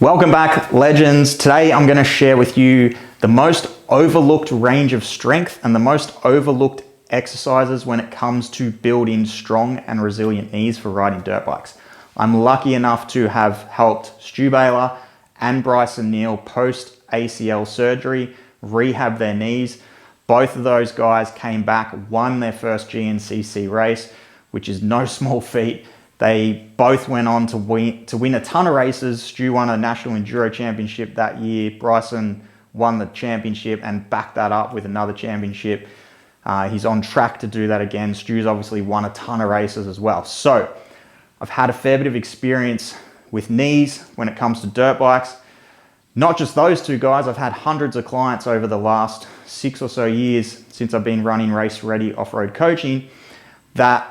Welcome back, legends. Today I'm going to share with you the most overlooked range of strength and the most overlooked exercises when it comes to building strong and resilient knees for riding dirt bikes. I'm lucky enough to have helped Stu Baylor and Bryson Neal post ACL surgery rehab their knees. Both of those guys came back, won their first GNCC race, which is no small feat. They both went on to win a ton of races. Stu won a national enduro championship that year. Bryson won the championship and backed that up with another championship. He's on track to do that again. Stu's obviously won a ton of races as well. So I've had a fair bit of experience with knees when it comes to dirt bikes. Not just those two guys, I've had hundreds of clients over the last 6 or so years since I've been running race ready off-road coaching that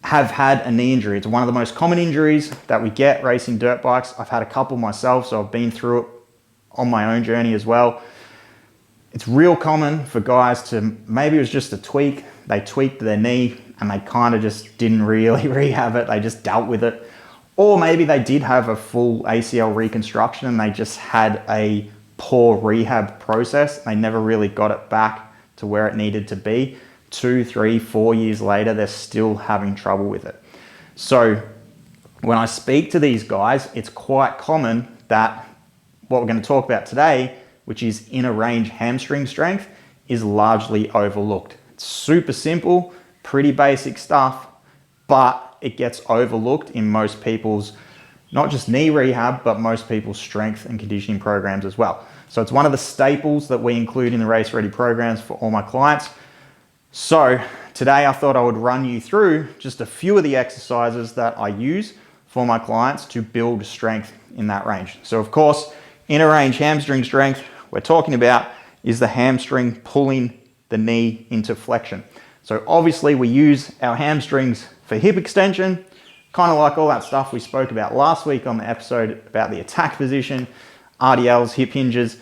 have had a knee injury. It's one of the most common injuries that we get racing dirt bikes. I've had a couple myself, so I've been through it on my own journey as well. It's real common for guys to, maybe it was just a tweak, they tweaked their knee and they kind of just didn't really rehab it, they just dealt with it. Or maybe they did have a full ACL reconstruction and they just had a poor rehab process. They never really got it back to where it needed to be. 2, 3, 4 years later, they're still having trouble with it. So when I speak to these guys, it's quite common that what we're going to talk about today, which is inner range hamstring strength, is largely overlooked. It's super simple, pretty basic stuff, but it gets overlooked in most people's, not just knee rehab, but most people's strength and conditioning programs as well. So it's one of the staples that we include in the race ready programs for all my clients. So today I thought I would run you through just a few of the exercises that I use for my clients to build strength in that range. So of course, inner range hamstring strength we're talking about is the hamstring pulling the knee into flexion. So obviously we use our hamstrings for hip extension, kind of like all that stuff we spoke about last week on the episode about the attack position, RDLs, hip hinges.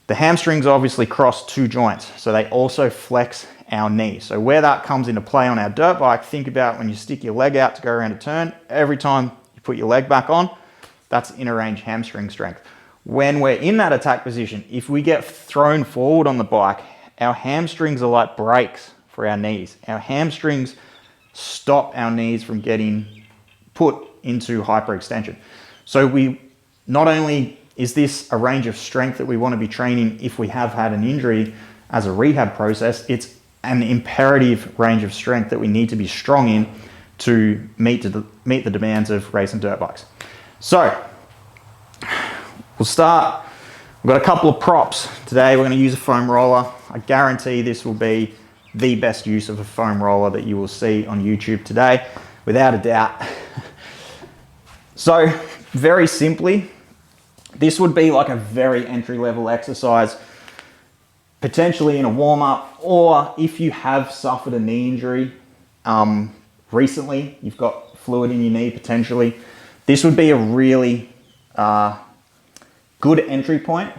The hamstrings obviously cross two joints, so they also flex our knee. So where that comes into play on our dirt bike, think about when you stick your leg out to go around a turn, every time you put your leg back on, that's inner range hamstring strength. When we're in that attack position, if we get thrown forward on the bike, our hamstrings are like brakes for our knees. Our hamstrings stop our knees from getting put into hyperextension. So we not only is this a range of strength that we want to be training if we have had an injury as a rehab process, it's an imperative range of strength that we need to be strong in to meet the demands of racing dirt bikes. So we'll start. We've got a couple of props. Today we're going to use a foam roller. I guarantee this will be the best use of a foam roller that you will see on YouTube today, without a doubt. So very simply, this would be like a very entry-level exercise, potentially in a warm-up, or if you have suffered a knee injury recently, you've got fluid in your knee potentially, this would be a really good entry point.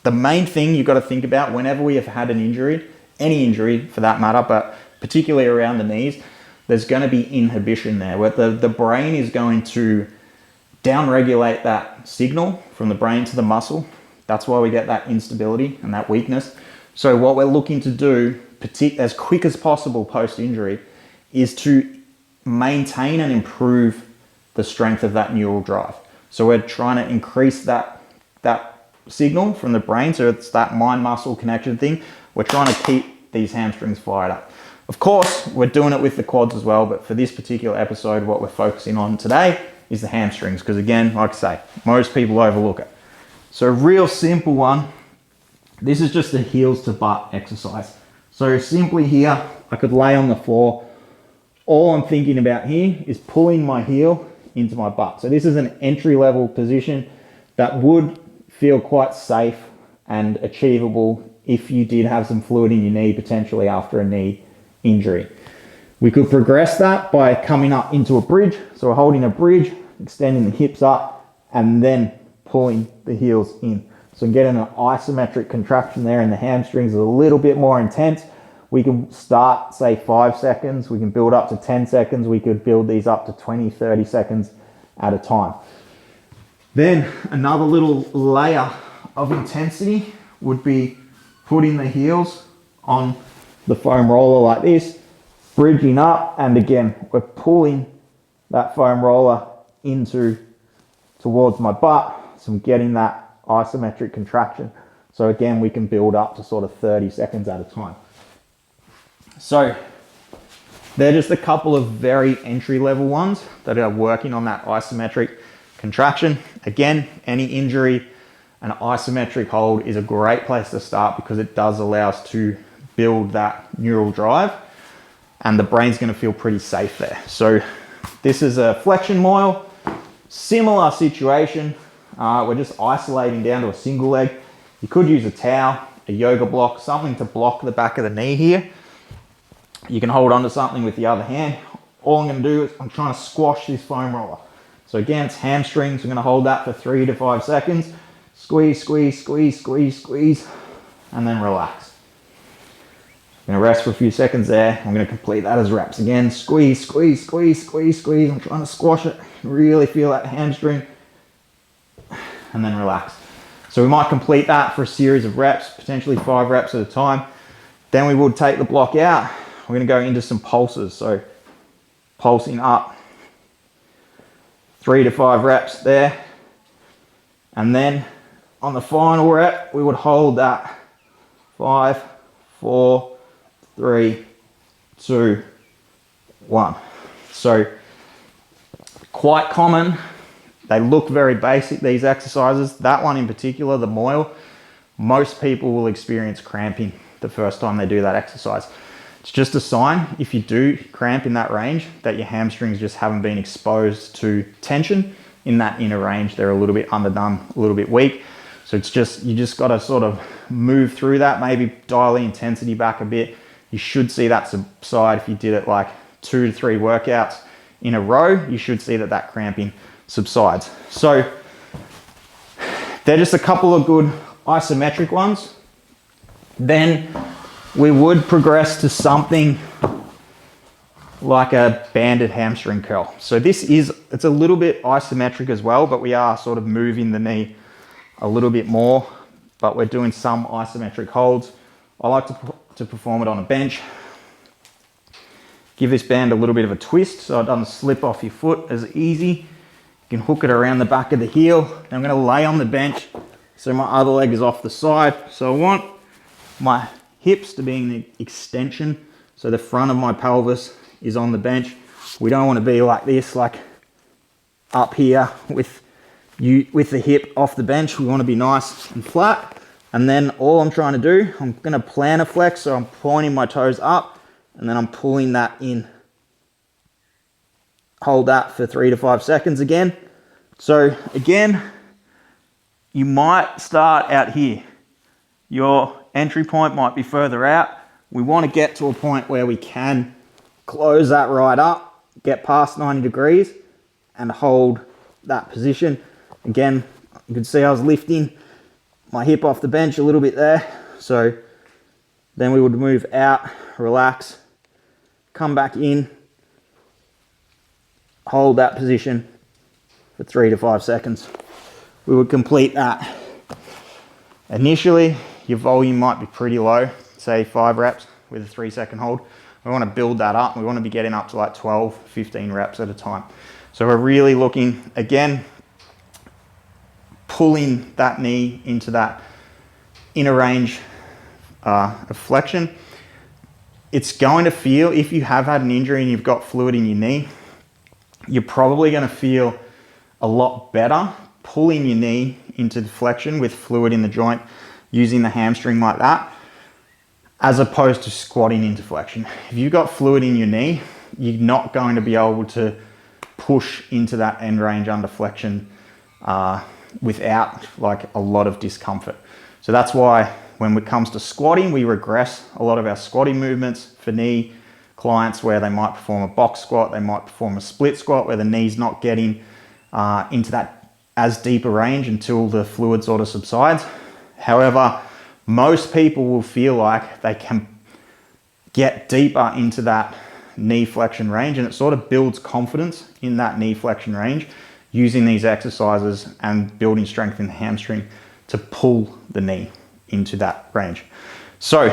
The main thing you've got to think about whenever we have had an injury, any injury for that matter, but particularly around the knees, there's going to be inhibition there, where the brain is going to downregulate that signal from the brain to the muscle. That's why we get that instability and that weakness. So what we're looking to do as quick as possible post-injury is to maintain and improve the strength of that neural drive. So we're trying to increase that signal from the brain, so it's that mind-muscle connection thing. We're trying to keep these hamstrings fired up. Of course, we're doing it with the quads as well, but for this particular episode, what we're focusing on today is the hamstrings, because again, like I say, most people overlook it. So a real simple one, this is just a heels to butt exercise. So simply here, I could lay on the floor. All I'm thinking about here is pulling my heel into my butt. So this is an entry-level position that would feel quite safe and achievable if you did have some fluid in your knee, potentially after a knee injury. We could progress that by coming up into a bridge. So we're holding a bridge, extending the hips up, and then pulling the heels in. So I'm getting an isometric contraction there, and the hamstrings are a little bit more intense. We can start, say, 5 seconds. We can build up to 10 seconds. We could build these up to 20, 30 seconds at a time. Then another little layer of intensity would be putting the heels on the foam roller like this, bridging up, and again, we're pulling that foam roller towards my butt, so I'm getting that isometric contraction. So again, we can build up to sort of 30 seconds at a time. So they're just a couple of very entry level ones that are working on that isometric contraction. Again, any injury, an isometric hold is a great place to start because it does allow us to build that neural drive, and the brain's going to feel pretty safe there. So this is a flexion moil, similar situation. We're just isolating down to a single leg. You could use a towel, a yoga block, something to block the back of the knee here. You can hold on to something with the other hand. All I'm going to do is I'm trying to squash this foam roller. So again, it's hamstrings. I'm going to hold that for 3 to 5 seconds. Squeeze, squeeze, squeeze, squeeze, squeeze, and then relax. I'm going to rest for a few seconds there. I'm going to complete that as reps. Again, squeeze, squeeze, squeeze, squeeze, squeeze. I'm trying to squash it. Really feel that hamstring. And then relax. So we might complete that for a series of reps, potentially 5 reps at a time. Then we will take the block out. We're going to go into some pulses. So pulsing up, 3 to 5 reps there. And then on the final rep, we would hold that 5, 4, 3, 2, 1. So quite common. They look very basic, these exercises. That one in particular, the moil, most people will experience cramping the first time they do that exercise. It's just a sign, if you do cramp in that range, that your hamstrings just haven't been exposed to tension in that inner range. They're a little bit underdone, a little bit weak. So it's just, you just got to sort of move through that, maybe dial the intensity back a bit. You should see that subside if you did it like 2 to 3 workouts in a row. You should see that cramping subsides. So they're just a couple of good isometric ones. Then we would progress to something like a banded hamstring curl. So it's a little bit isometric as well, but we are sort of moving the knee a little bit more, but we're doing some isometric holds. I like to perform it on a bench. Give this band a little bit of a twist so it doesn't slip off your foot as easy. You can hook it around the back of the heel. Then I'm going to lay on the bench so my other leg is off the side. So I want my hips to be in the extension, so the front of my pelvis is on the bench. We don't want to be like this, like up here with the hip off the bench. We want to be nice and flat. And then all I'm trying to do, I'm going to plantar flex, so I'm pointing my toes up and then I'm pulling that in. Hold that for 3 to 5 seconds again. So again, you might start out here. Your entry point might be further out. We want to get to a point where we can close that right up, get past 90 degrees and hold that position. Again, you can see I was lifting my hip off the bench a little bit there. So then we would move out, relax, come back in, hold that position for 3 to 5 seconds. We would complete that. Initially, your volume might be pretty low, say 5 reps with a 3-second hold. We want to build that up. We want to be getting up to like 12, 15 reps at a time. So we're really looking, again, pulling that knee into that inner range of flexion. It's going to feel, if you have had an injury and you've got fluid in your knee, you're probably going to feel a lot better pulling your knee into the flexion with fluid in the joint, using the hamstring like that, as opposed to squatting into flexion. If you've got fluid in your knee, you're not going to be able to push into that end range under flexion without like a lot of discomfort. So that's why when it comes to squatting, we regress a lot of our squatting movements for knee clients, where they might perform a box squat, they might perform a split squat where the knee's not getting into that as deep a range until the fluid sort of subsides. However, most people will feel like they can get deeper into that knee flexion range, and it sort of builds confidence in that knee flexion range. using these exercises and building strength in the hamstring to pull the knee into that range. So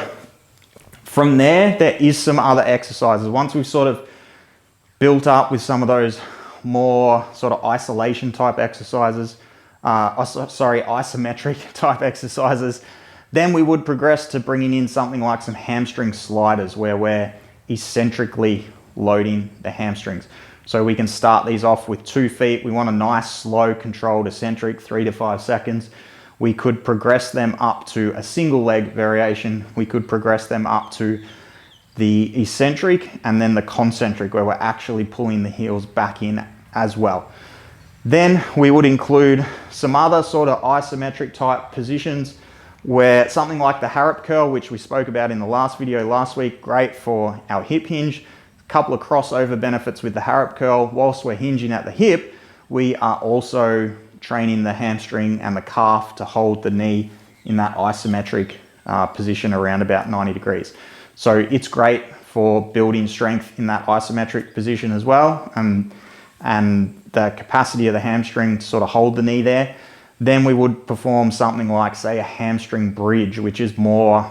from there is some other exercises. Once we've sort of built up with some of those more sort of isolation type exercises, isometric type exercises, then we would progress to bringing in something like some hamstring sliders where we're eccentrically loading the hamstrings. So we can start these off with 2 feet. We want a nice, slow, controlled eccentric, 3 to 5 seconds. We could progress them up to a single leg variation. We could progress them up to the eccentric and then the concentric, where we're actually pulling the heels back in as well. Then we would include some other sort of isometric type positions where something like the Harrop curl, which we spoke about in the last video last week, great for our hip hinge. A couple of crossover benefits with the Harrop curl. Whilst we're hinging at the hip, we are also training the hamstring and the calf to hold the knee in that isometric position around about 90 degrees. So it's great for building strength in that isometric position as well, and the capacity of the hamstring to sort of hold the knee there. Then we would perform something like, say, a hamstring bridge, which is more,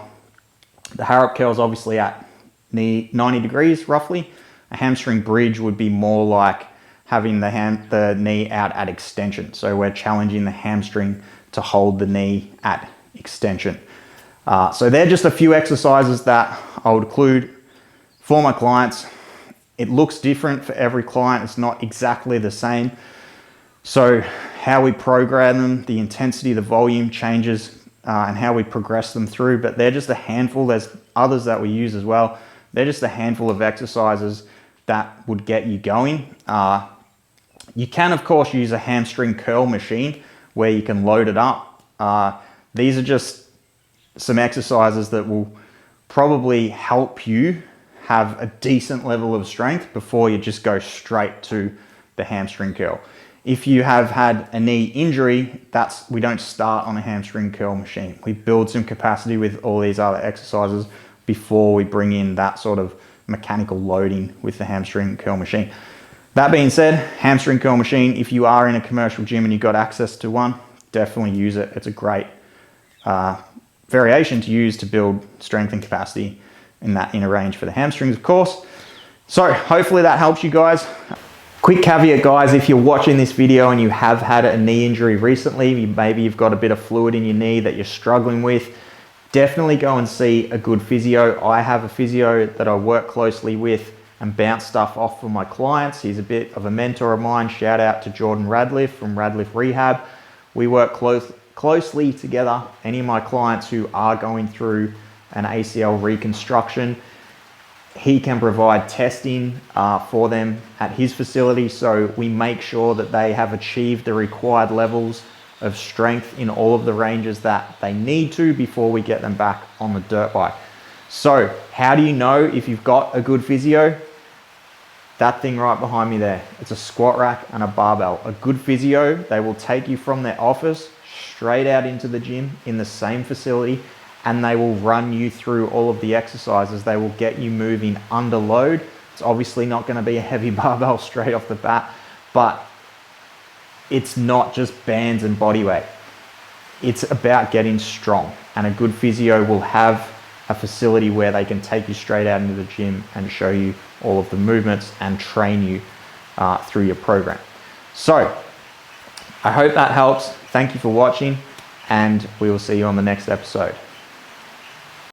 the Harrop curl is obviously at knee 90 degrees roughly. A hamstring bridge would be more like having the knee out at extension. So we're challenging the hamstring to hold the knee at extension. So they're just a few exercises that I would include for my clients. It looks different for every client. It's not exactly the same. So how we program them, the intensity, the volume changes, and how we progress them through, but they're just a handful. There's others that we use as well. They're just a handful of exercises that would get you going. You can, of course, use a hamstring curl machine where you can load it up. These are just some exercises that will probably help you have a decent level of strength before you just go straight to the hamstring curl. If you have had a knee injury, we don't start on a hamstring curl machine. We build some capacity with all these other exercises before we bring in that sort of mechanical loading with the hamstring curl machine. That being said, hamstring curl machine, if you are in a commercial gym and you've got access to one, definitely use it. It's a great variation to use to build strength and capacity in that inner range for the hamstrings, of course. So hopefully that helps you guys. Quick caveat, guys, if you're watching this video and you have had a knee injury recently, maybe you've got a bit of fluid in your knee that you're struggling with, definitely go and see a good physio. I have a physio that I work closely with and bounce stuff off for my clients. He's a bit of a mentor of mine. Shout out to Jordan Radliff from Radliff Rehab. We work closely together. Any of my clients who are going through an ACL reconstruction, he can provide testing for them at his facility, so we make sure that they have achieved the required levels of strength in all of the ranges that they need to before we get them back on the dirt bike. So how do you know if you've got a good physio? That thing right behind me there, it's a squat rack and a barbell. A good physio, they will take you from their office straight out into the gym in the same facility, and they will run you through all of the exercises. They will get you moving under load. It's obviously not going to be a heavy barbell straight off the bat, but it's not just bands and body weight. It's about getting strong, and a good physio will have a facility where they can take you straight out into the gym and show you all of the movements and train you through your program. So I hope that helps. Thank you for watching, and we will see you on the next episode.